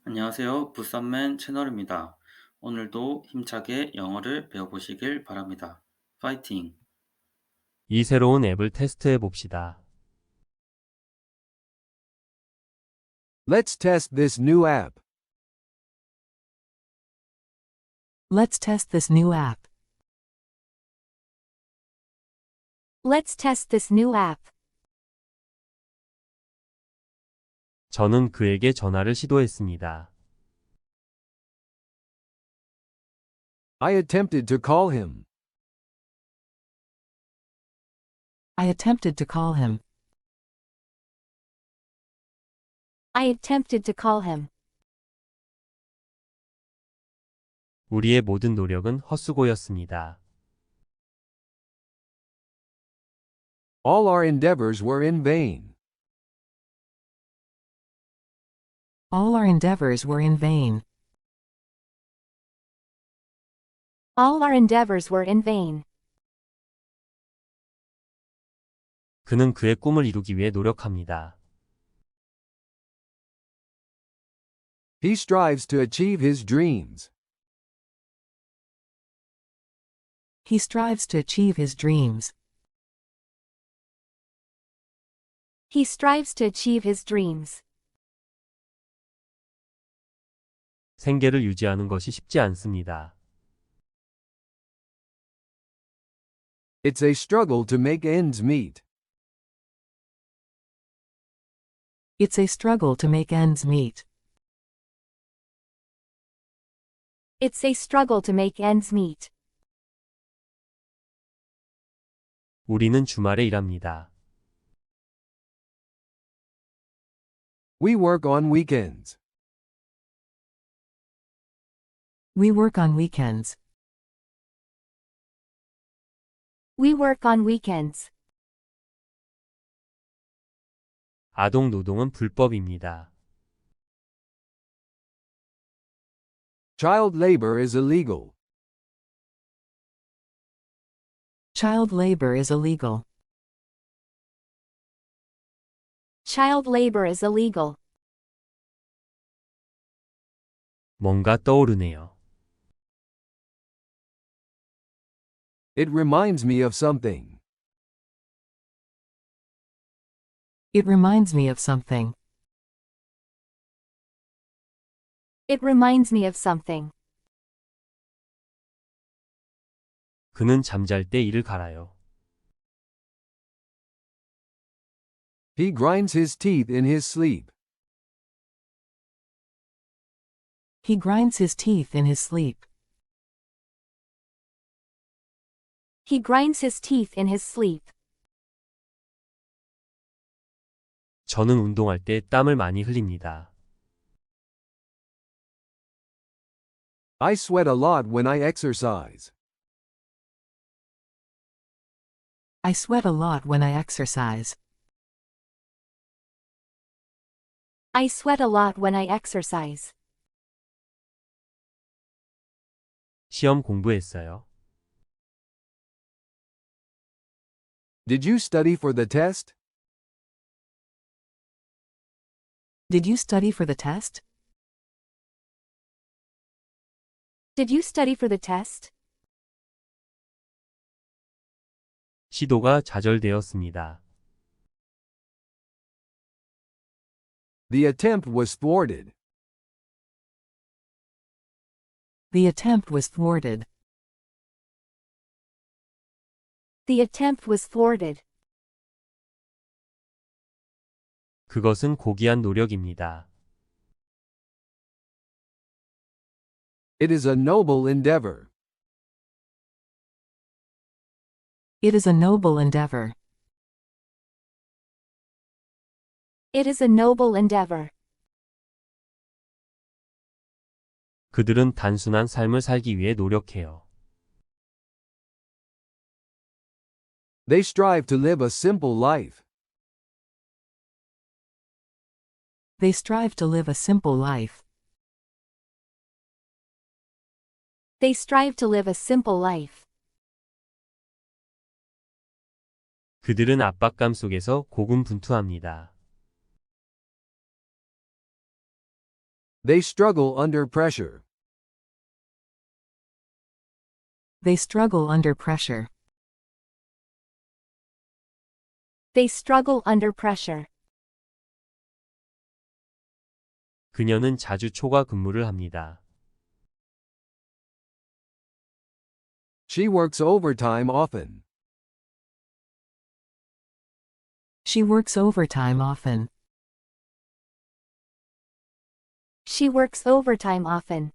안녕하세요. 부산맨 채널입니다. 오늘도 힘차게 영어를 배워보시길 바랍니다. 파이팅! 이 새로운 앱을 테스트해 봅시다. Let's test this new app. Let's test this new app. Let's test this new app. 저는 그에게 전화를 시도했습니다. I attempted to call him. I attempted to call him. I attempted to call him. 우리의 모든 노력은 헛수고였습니다. All our endeavors were in vain. All our endeavors were in vain. All our endeavors were in vain. 그는 그의 꿈을 이루기 위해 노력합니다. He strives to achieve his dreams. He strives to achieve his dreams. He strives to achieve his dreams. 생계를 유지하는 것이 쉽지 않습니다. It's a struggle to make ends meet. It's a struggle to make ends meet. It's a struggle to make ends meet. 우리는 주말에 일합니다. We work on weekends. We work on weekends. We work on weekends. 아동 노동은 불법입니다. Child labor is illegal. Child labor is illegal. Child labor is illegal. 뭔가 떠오르네요. It reminds me of something. It reminds me of something. It reminds me of something. 그는 잠잘 때 이를 갈아요. He grinds his teeth in his sleep. He grinds his teeth in his sleep. He grinds his teeth in his sleep. 저는 운동할 때 땀을 많이 흘립니다. I sweat a lot when I exercise. I sweat a lot when I exercise. I sweat a lot when I exercise. 시험 공부했어요. Did you study for the test? Did you study for the test? Did you study for the test? 시도가 좌절되었습니다. The attempt was thwarted. The attempt was thwarted. The attempt was thwarted. 그것은 고귀한 노력입니다. It is a noble endeavor. It is a noble endeavor. It is a noble endeavor. 그들은 단순한 삶을 살기 위해 노력해요. They strive to live a simple life. They strive to live a simple life. They strive to live a simple life. 그들은 압박감 속에서 고군분투합니다. They struggle under pressure. They struggle under pressure. They struggle under pressure. 그녀는 자주 초과 근무를 합니다. She works overtime often. She works overtime often. She works overtime often.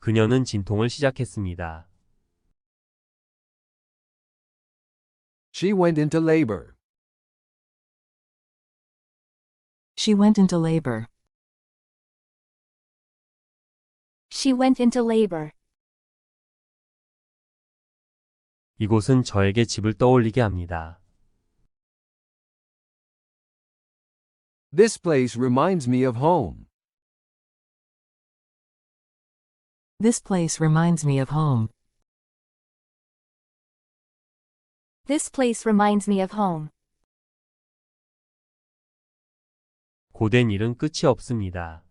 그녀는 진통을 시작했습니다. She went into labor. She went into labor. She went into labor. 이곳은 저에게 집을 떠올리게 합니다. This place reminds me of home. This place reminds me of home. This place reminds me of home. 고된 일은 끝이 없습니다.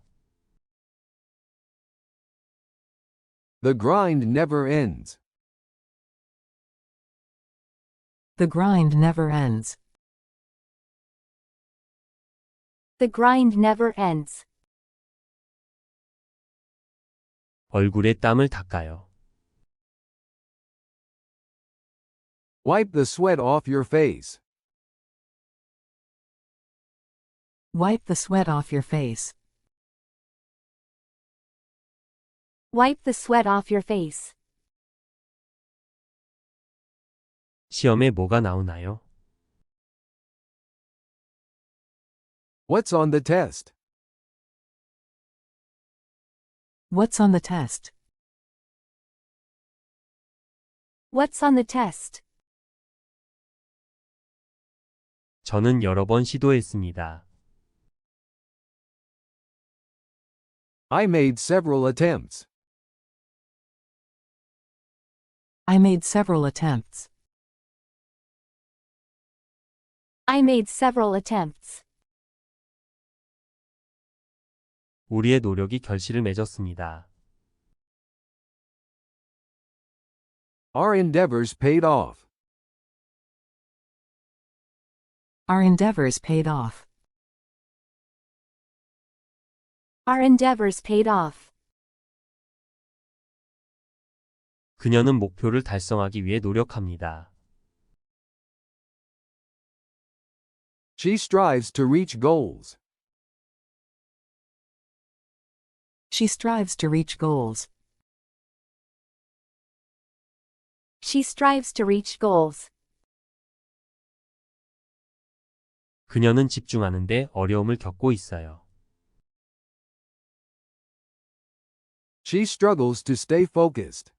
The grind never ends. The grind never ends. The grind never ends. 얼굴에 땀을 닦아요. Wipe the sweat off your face. Wipe the sweat off your face. Wipe the sweat off your face. 시험에 뭐가 나오나요? What's on the test? What's on the test? What's on the test? 저는 여러 번 시도했습니다. I made several attempts. I made several attempts. I made several attempts. 우리의 노력이 결실을 맺었습니다. Our endeavors paid off. Our endeavors paid off. Our endeavors paid off. 그녀는 목표를 달성하기 위해 노력합니다. She strives to reach goals. She strives to reach goals. She strives to reach goals. 그녀는 집중하는데 어려움을 겪고 있어요. She struggles to stay focused.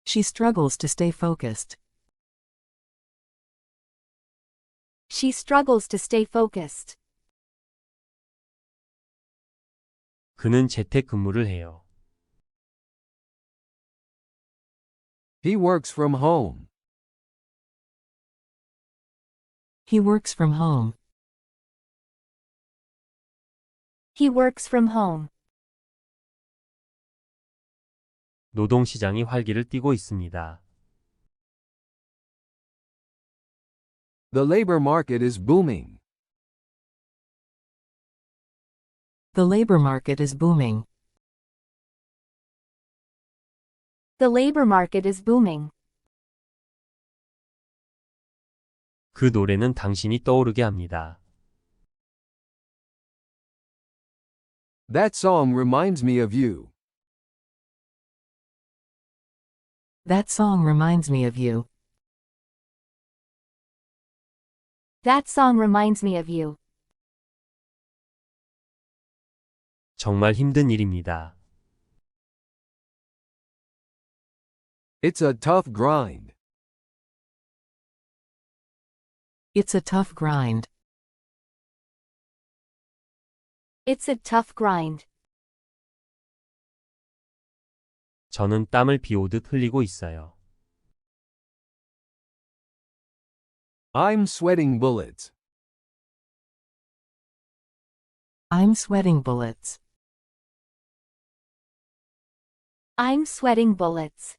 She struggles to stay focused. She struggles to stay focused. 그는 재택근무를 해요. He works from home. He works from home. He works from home. 노동시장이 활기를 띠고 있습니다. The labor market is booming. The labor market is booming. The labor market is booming. 그 노래는 당신이 떠오르게 합니다. That song reminds me of you. That song reminds me of you. That song reminds me of you. 정말 힘든 일입니다. It's a tough grind. It's a tough grind. It's a tough grind. 저는 땀을 비 오듯 흘리고 있어요. I'm sweating bullets. I'm sweating bullets. I'm sweating bullets.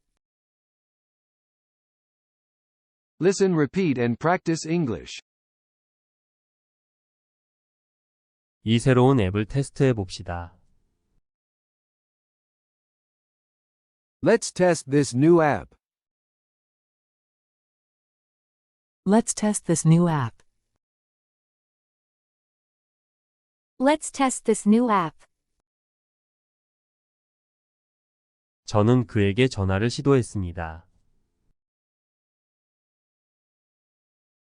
Listen, repeat, and practice English. 이 새로운 앱을 테스트해 봅시다. Let's test this new app. Let's test this new app. Let's test this new app. 저는 그에게 전화를 시도했습니다.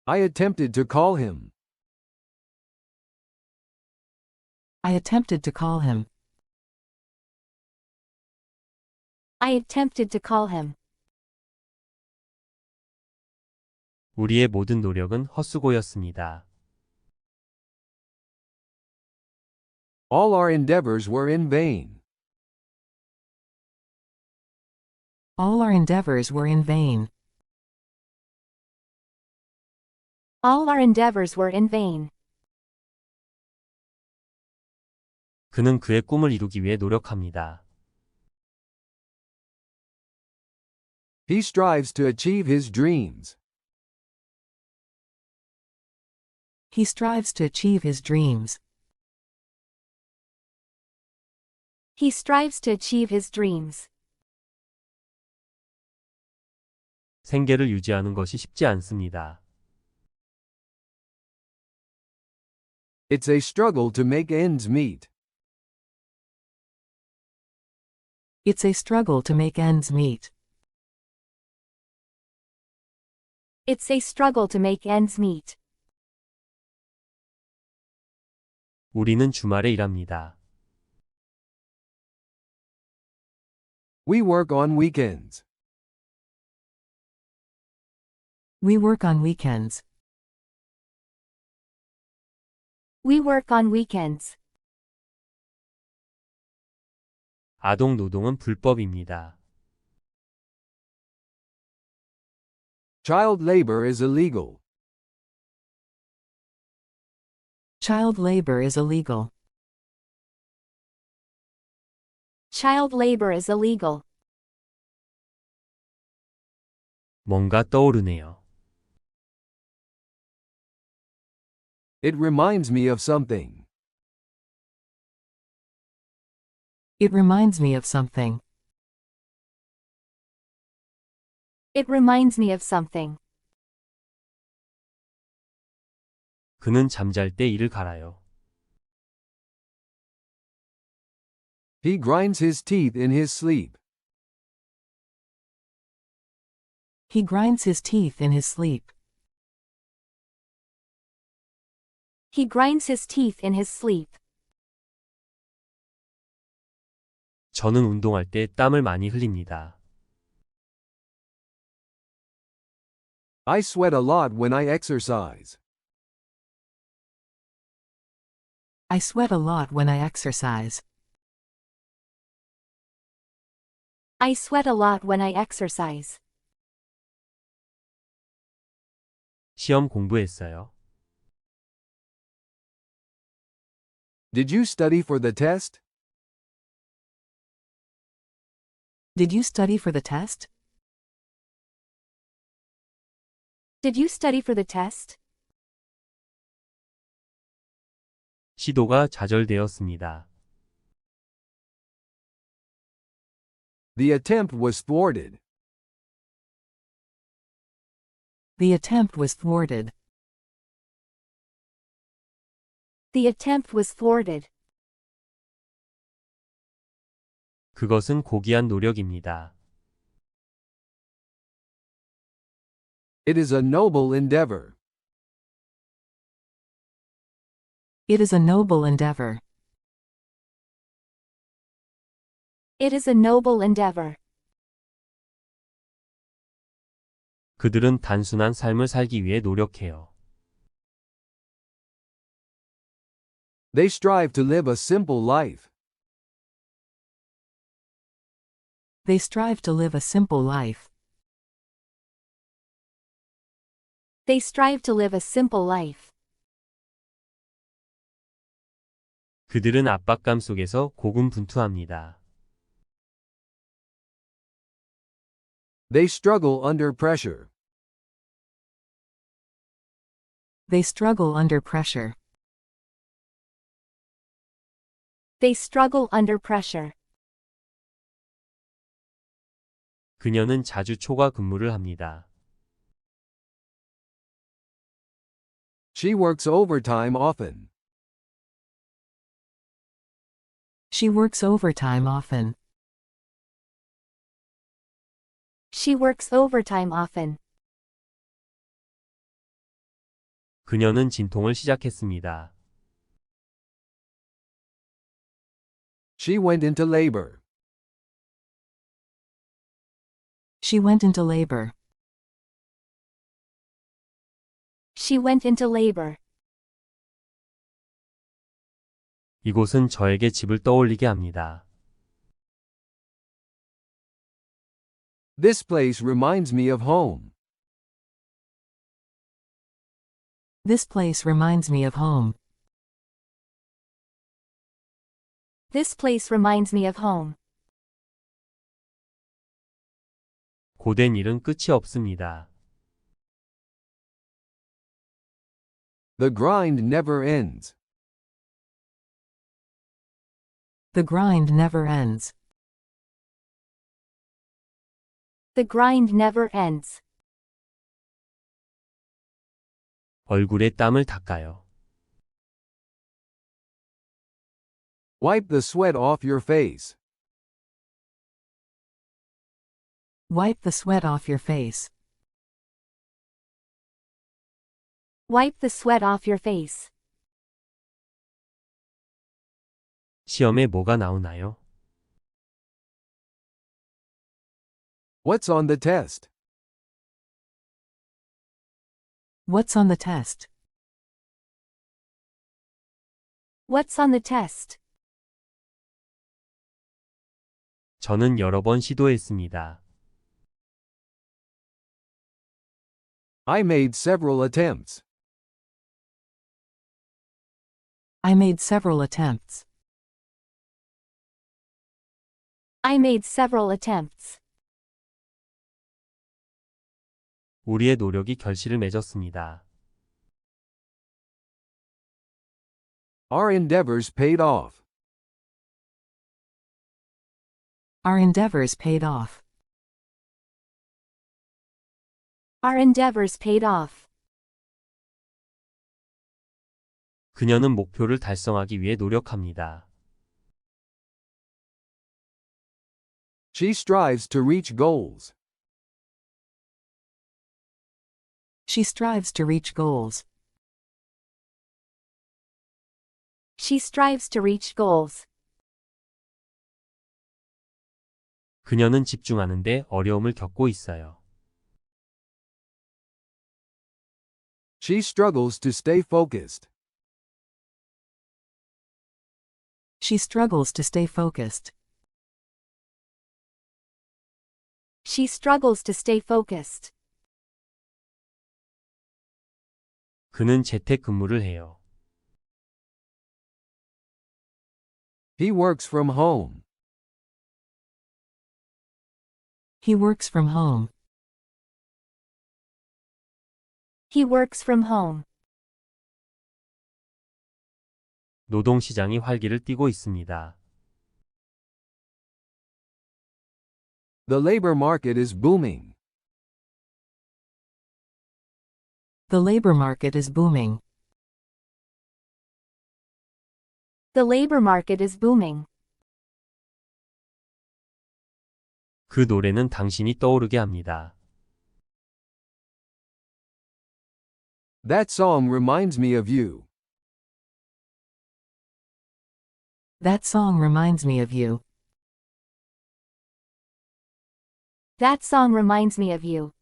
I attempted to call him. I attempted to call him. I attempted to call him. 우리의 모든 노력은 헛수고였습니다. All our endeavors were in vain. All our endeavors were in vain. All our endeavors were in vain. 그는 그의 꿈을 이루기 위해 노력합니다. He strives to achieve his dreams. He strives to achieve his dreams. He strives to achieve his dreams. 생계를 유지하는 것이 쉽지 않습니다. It's a struggle to make ends meet. It's a struggle to make ends meet. It's a struggle to make ends meet. 우리는 주말에 일합니다. We work on weekends. We work on weekends. We work on weekends. 아동 노동은 불법입니다. Child labor is illegal. Child labor is illegal. Child labor is illegal. 뭔가 떠오르네요. It reminds me of something. It reminds me of something. It reminds me of something. 그는 잠잘 때 이를 갈아요. He grinds his teeth in his sleep. He grinds his teeth in his sleep. He grinds his teeth in his sleep. 저는 운동할 때 땀을 많이 흘립니다. I sweat a lot when I exercise. I sweat a lot when I exercise. I sweat a lot when I exercise. 시험 공부했어요. Did you study for the test? Did you study for the test? Did you study for the test? 시도가 좌절되었습니다. The attempt was thwarted. The attempt was thwarted. The attempt was thwarted. 그것은 고귀한 노력입니다. It is a noble endeavor. It is a noble endeavor. It is a noble endeavor. 그들은 단순한 삶을 살기 위해 노력해요. They strive to live a simple life. They strive to live a simple life. They strive to live a simple life. 그들은 압박감 속에서 고군분투합니다. They struggle under pressure. They struggle under pressure. They struggle under pressure. 그녀는 자주 초과 근무를 합니다. She works overtime often. She works overtime often. She works overtime often. 그녀는 진통을 시작했습니다. She went into labor. She went into labor. She went into labor. 이곳은 저에게 집을 떠올리게 합니다. This place reminds me of home. This place reminds me of home. This place reminds me of home. 고된 일은 끝이 없습니다. The grind never ends. The grind never ends. The grind never ends. 얼굴에 땀을 닦아요. Wipe the sweat off your face. Wipe the sweat off your face. Wipe the sweat off your face. 시험에 뭐가 나오나요? What's on the test? What's on the test? What's on the test? 저는 여러 번 시도했습니다. I made several attempts. I made several attempts. I made several attempts. 우리의 노력이 결실을 맺었습니다. Our endeavors paid off. Our endeavors paid off. Our endeavors paid off. 그녀는 목표를 달성하기 위해 노력합니다. She strives to reach goals. She strives to reach goals. She strives to reach goals. 그녀는 집중하는데 어려움을 겪고 있어요. She struggles to stay focused. She struggles to stay focused. She struggles to stay focused. 그는 재택근무를 해요. He works from home. He works from home. He works from home. 노동시장이 활기를 띠고 있습니다. The labor market is booming. The labor market is booming. The labor market is booming. 그 노래는 당신이 떠오르게 합니다. That song reminds me of you. That song reminds me of you. That song reminds me of you.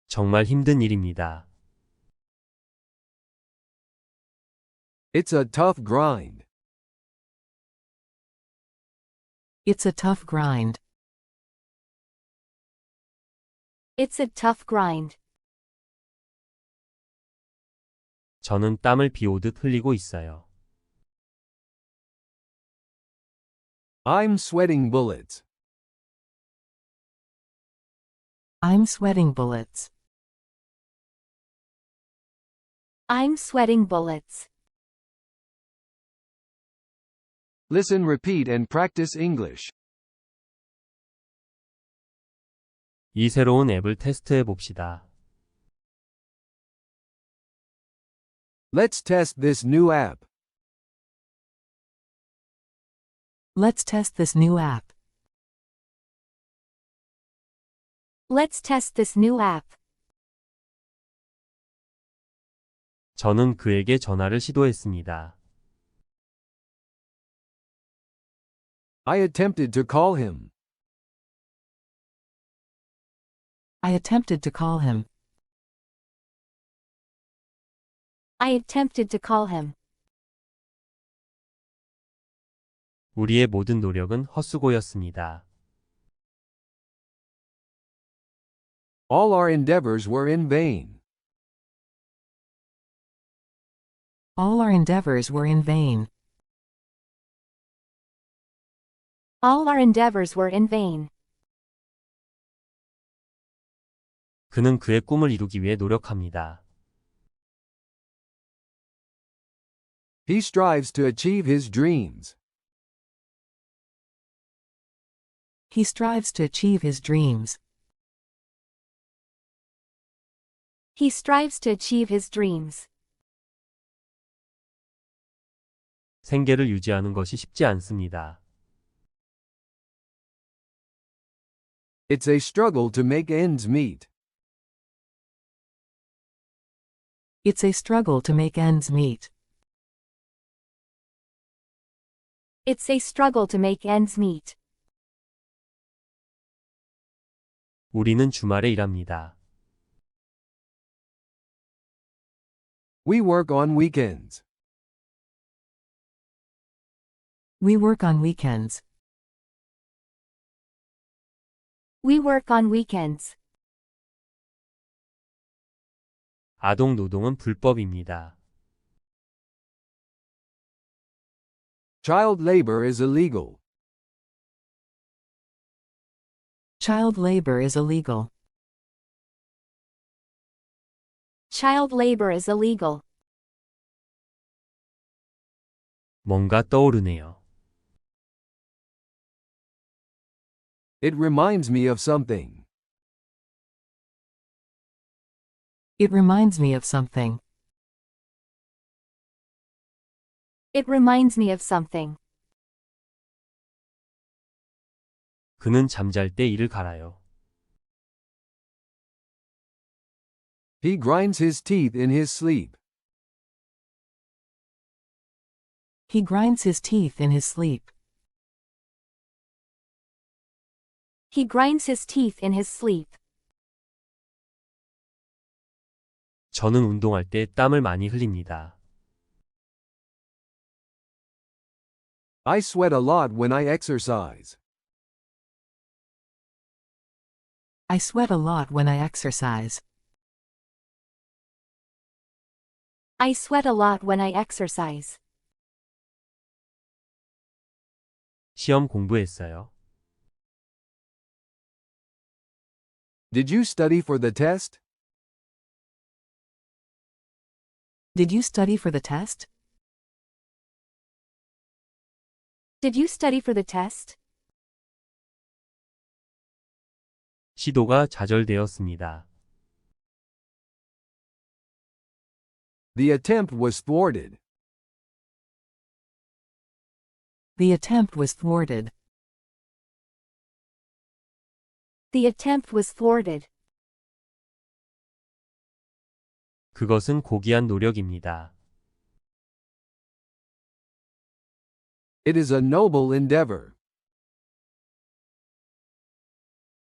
정말 힘든 일입니다. It's a tough grind. It's a tough grind. It's a tough grind. 저는 땀을 비 오듯 흘리고 있어요. I'm sweating bullets. I'm sweating bullets. I'm sweating bullets. Listen, repeat, and practice English. 이 새로운 앱을 테스트해 봅시다. Let's test this new app. Let's test this new app. Let's test this new app. 저는 그에게 전화를 시도했습니다. I attempted to call him. I attempted to call him. I attempted to call him. 우리의 모든 노력은 헛수고였습니다. All our endeavors were in vain. All our endeavors were in vain. All our endeavors were in vain. 그는 그의 꿈을 이루기 위해 노력합니다. He strives to achieve his dreams. He strives to achieve his dreams. He strives to achieve his dreams. 생계를 유지하는 것이 쉽지 않습니다. It's a struggle to make ends meet. It's a struggle to make ends meet. It's a struggle to make ends meet. 우리는 주말에 일합니다. We work on weekends. We work on weekends. We work on weekends. 아동 노동은 불법입니다. Child labor is illegal. Child labor is illegal. Child labor is illegal. 뭔가 떠오르네요. It reminds me of something. It reminds me of something. It reminds me of something. 그는 잠잘 때 이를 갈아요. He grinds his teeth in his sleep. He grinds his teeth in his sleep. He grinds his teeth in his sleep. 저는 운동할 때 땀을 많이 흘립니다. I sweat a lot when I exercise. I sweat a lot when I exercise. I sweat a lot when I exercise. 시험 공부했어요. Did you study for the test? Did you study for the test? Did you study for the test? 시도가 좌절되었습니다. The attempt was thwarted. The attempt was thwarted. The attempt was thwarted. 그것은 고귀한 노력입니다. It is a noble endeavor.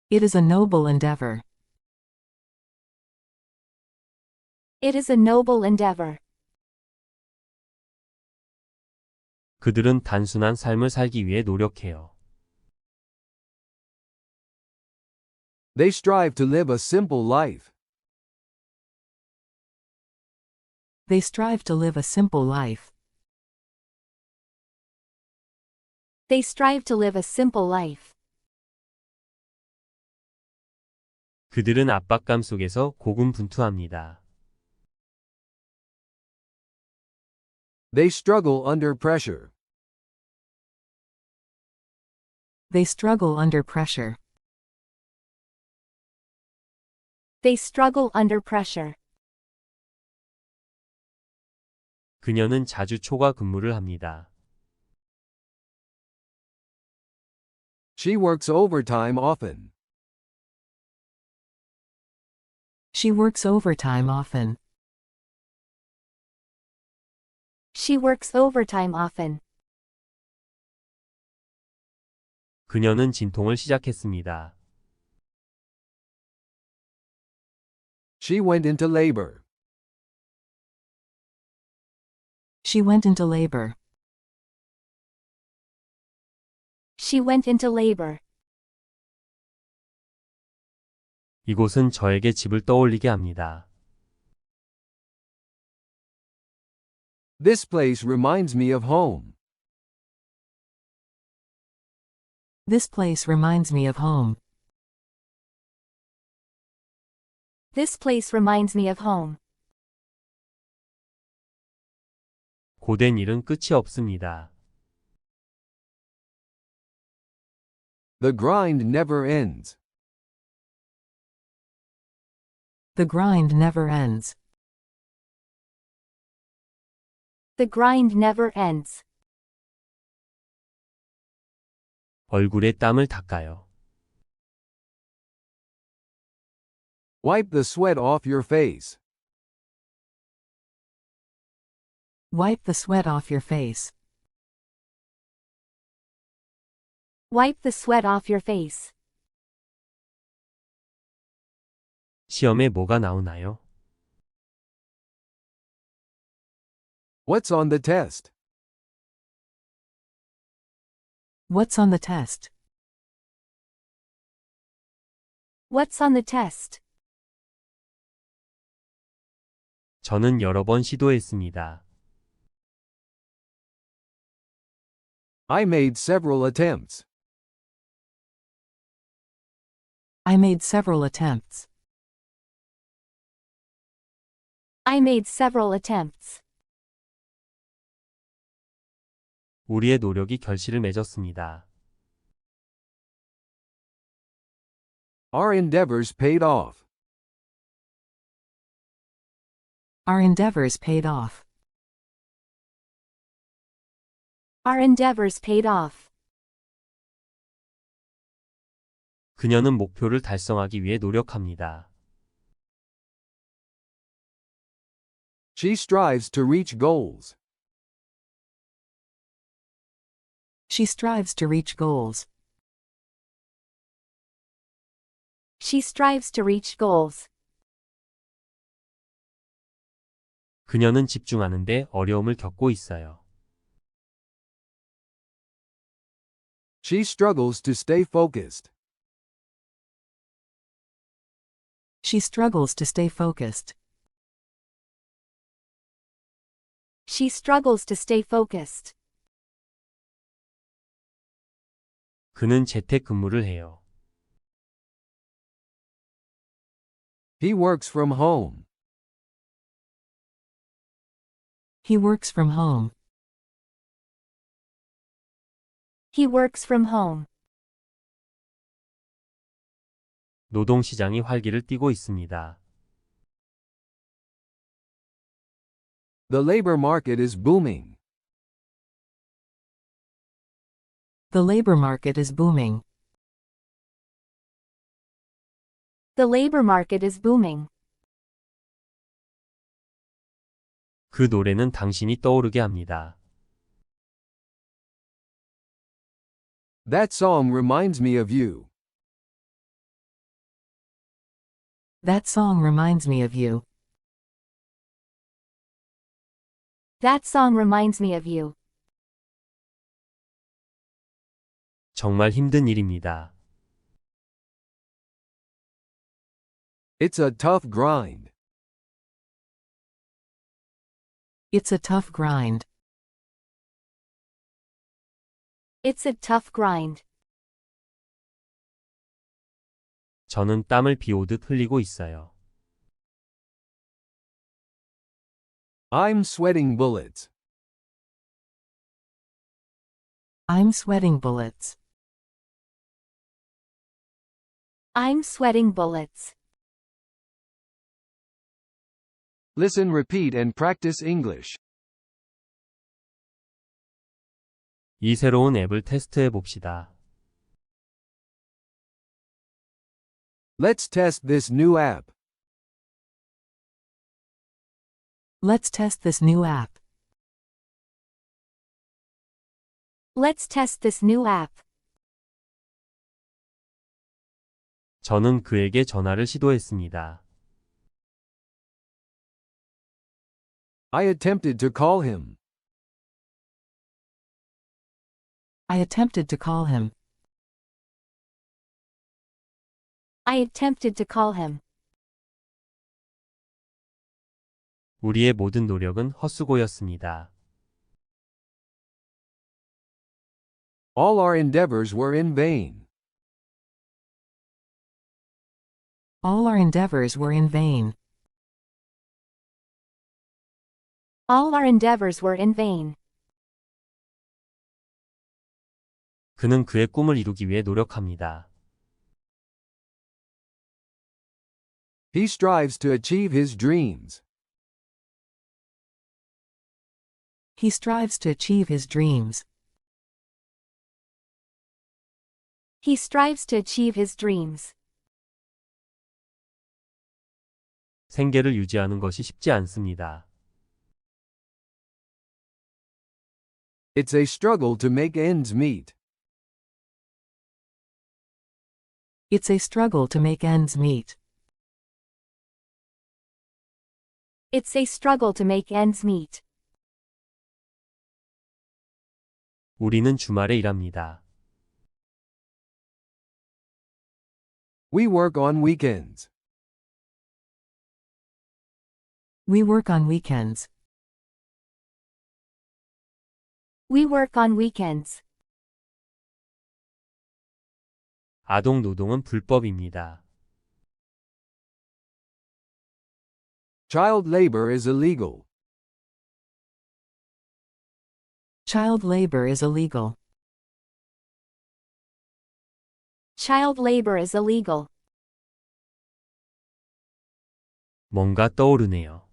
It is a noble endeavor. It is a noble endeavor. 그들은 단순한 삶을 살기 위해 노력해요. They strive to live a simple life. They strive to live a simple life. They strive to live a simple life. 그들은 압박감 속에서 고군분투합니다. They struggle under pressure. They struggle under pressure. They struggle under pressure. 그녀는 자주 초과 근무를 합니다. She works overtime often. She works overtime often. She works overtime often. 그녀는 진통을 시작했습니다. She went into labor. She went into labor. She went into labor. 이곳은 저에게 집을 떠올리게 합니다. This place reminds me of home. This place reminds me of home. This place reminds me of home. 고된 일은 끝이 없습니다. The grind never ends. The grind never ends. The grind never ends. 얼굴에 땀을 닦아요. Wipe the sweat off your face. Wipe the sweat off your face. Wipe the sweat off your face. 시험에 뭐가 나오나요? What's on the test? What's on the test? What's on the test? 저는 여러 번 시도했습니다. I made several attempts. I made several attempts. I made several attempts. 우리의 노력이 결실을 맺었습니다. Our endeavors paid off. Our endeavors paid off. Our endeavors paid off. 그녀는 목표를 달성하기 위해 노력합니다. She strives to reach goals. She strives to reach goals. She strives to reach goals. 그녀는 집중하는데 어려움을 겪고 있어요. She struggles to stay focused. She struggles to stay focused. She struggles to stay focused. 그는 재택근무를 해요. He works from home. He works from home. He works from home. 노동시장이 활기를 띠고 있습니다. The labor market is booming. The labor market is booming. The labor market is booming. 그 노래는 당신이 떠오르게 합니다. That song reminds me of you. That song reminds me of you. That song reminds me of you. 정말 힘든 일입니다. It's a tough grind. It's a tough grind. It's a tough grind. 저는 땀을 비 오듯 흘리고 있어요. I'm sweating bullets. I'm sweating bullets. I'm sweating bullets. Listen, repeat, and practice English. 이 새로운 앱을 테스트해 봅시다. Let's test this new app. Let's test this new app. Let's test this new app. 저는 그에게 전화를 시도했습니다. I attempted to call him. I attempted to call him. I attempted to call him. 우리의 모든 노력은 헛수고였습니다. All our endeavors were in vain. All our endeavors were in vain. All our endeavors were in vain. 그는 그의 꿈을 이루기 위해 노력합니다. He strives to achieve his dreams. He strives to achieve his dreams. He strives to achieve his dreams. 생계를 유지하는 것이 쉽지 않습니다. It's a struggle to make ends meet. It's a struggle to make ends meet. It's a struggle to make ends meet. 우리는 주말에 일합니다. We work on weekends. We work on weekends. We work on weekends. 아동 노동은 불법입니다. Child labor is illegal. Child labor is illegal. Child labor is illegal. 뭔가 떠오르네요.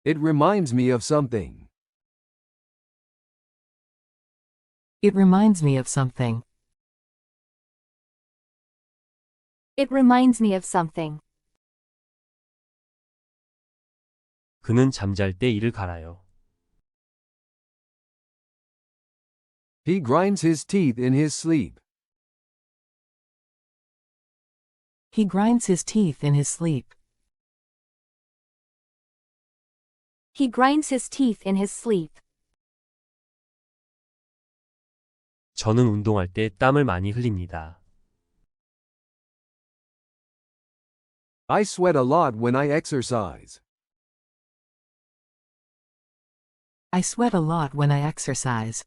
It reminds me of something. It reminds me of something. It reminds me of something. 그는 잠잘 때 이를 갈아요. He grinds his teeth in his sleep. He grinds his teeth in his sleep. He grinds his teeth in his sleep. 저는 운동할 때 땀을 많이 흘립니다. I sweat a lot when I exercise. I sweat a lot when I exercise.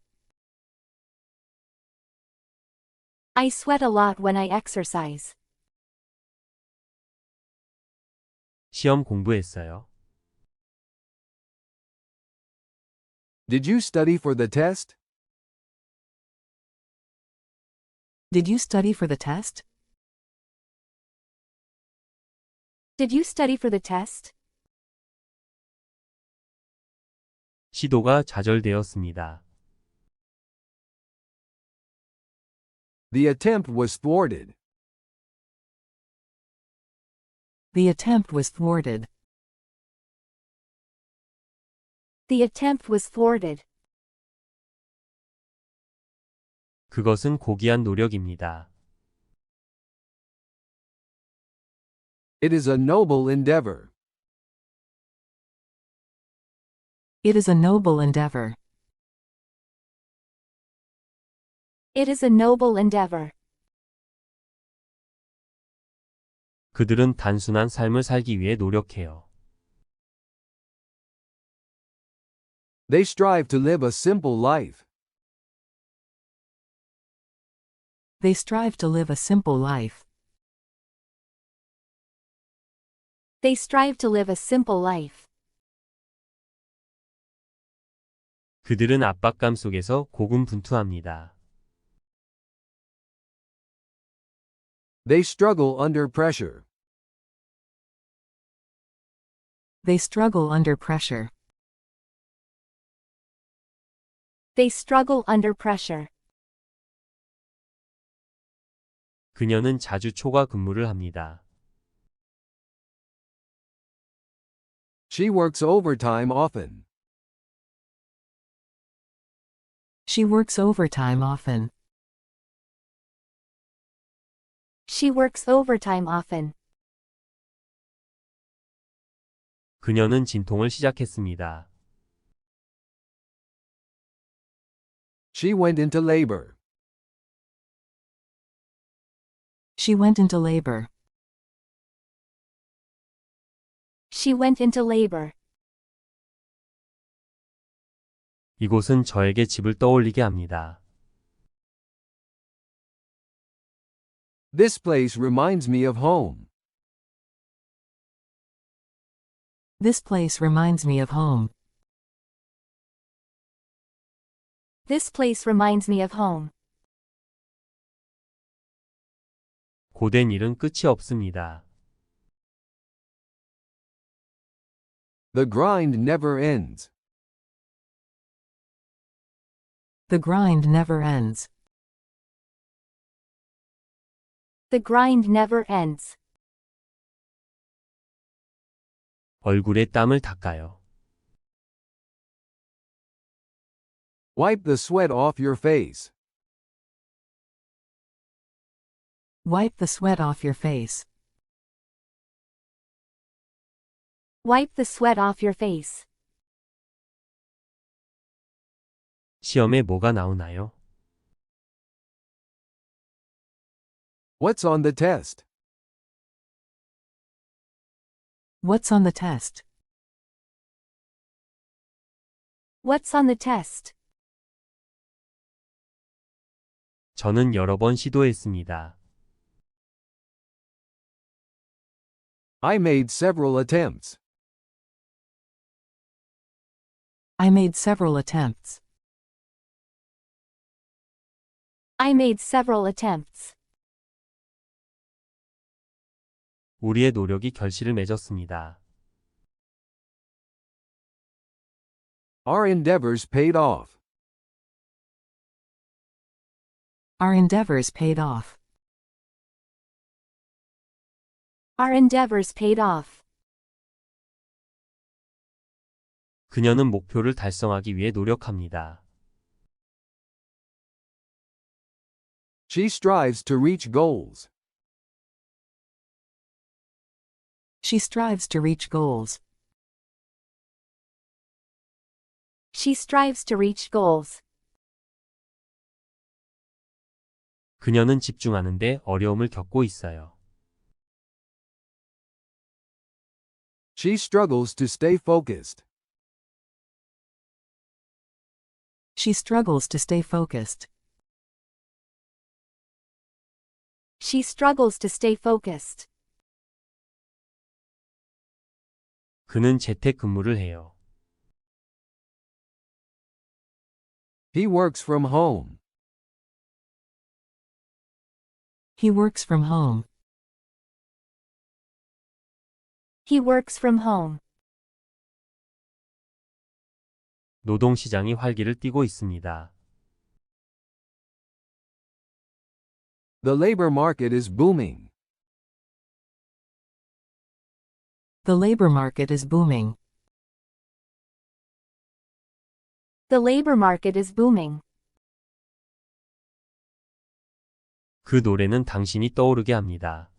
I sweat a lot when I exercise. 시험 공부했어요. Did you study for the test? Did you study for the test? Did you study for the test? 시도가 좌절되었습니다. The attempt was thwarted. The attempt was thwarted. The attempt was thwarted. 그것은 고귀한 노력입니다. It is a noble endeavor. It is a noble endeavor. It is a noble endeavor. 그들은 단순한 삶을 살기 위해 노력해요. They strive to live a simple life. They strive to live a simple life. They strive to live a simple life. 그들은 압박감 속에서 고군분투합니다. They struggle under pressure. They struggle under pressure. They struggle under pressure. 그녀는 자주 초과 근무를 합니다. She works overtime often. She works overtime often. She works overtime often. 그녀는 진통을 시작했습니다. She went into labor. She went into labor. She went into labor. 이곳은 저에게 집을 떠올리게 합니다. This place reminds me of home. This place reminds me of home. This place reminds me of home. 고된 일은 끝이 없습니다. The grind never ends. The grind never ends. The grind never ends. 얼굴에 땀을 닦아요. Wipe the sweat off your face. Wipe the sweat off your face. Wipe the sweat off your face. 시험에 뭐가 나오나요? What's on the test? What's on the test? What's on the test? 저는 여러 번 시도했습니다. I made several attempts. I made several attempts. I made several attempts. 우리의 노력이 결실을 맺었습니다. Our endeavors paid off. Our endeavors paid off. Our endeavors paid off. 그녀는 목표를 달성하기 위해 노력합니다. She strives to reach goals. She strives to reach goals. She strives to reach goals. 그녀는 집중하는데 어려움을 겪고 있어요. She struggles to stay focused. She struggles to stay focused. She struggles to stay focused. 그는 재택근무를 해요. He works from home. He works from home. He works from home. 노동시장이 활기를 띠고 있습니다. The labor market is booming. The labor market is booming. The labor market is booming. 그 노래는 당신이 떠오르게 합니다.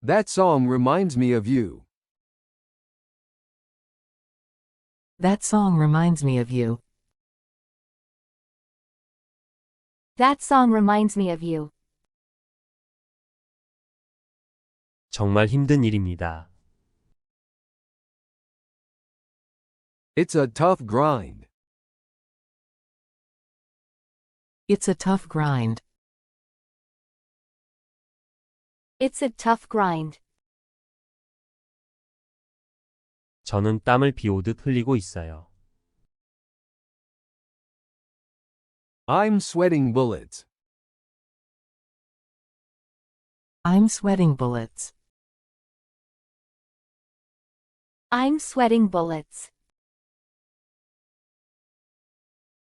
That song reminds me of you. That song reminds me of you. That song reminds me of you. 정말 힘든 일입니다. It's a tough grind. It's a tough grind. It's a tough grind. 저는 땀을 비 오듯 흘리고 있어요. I'm sweating bullets. I'm sweating bullets. I'm sweating bullets.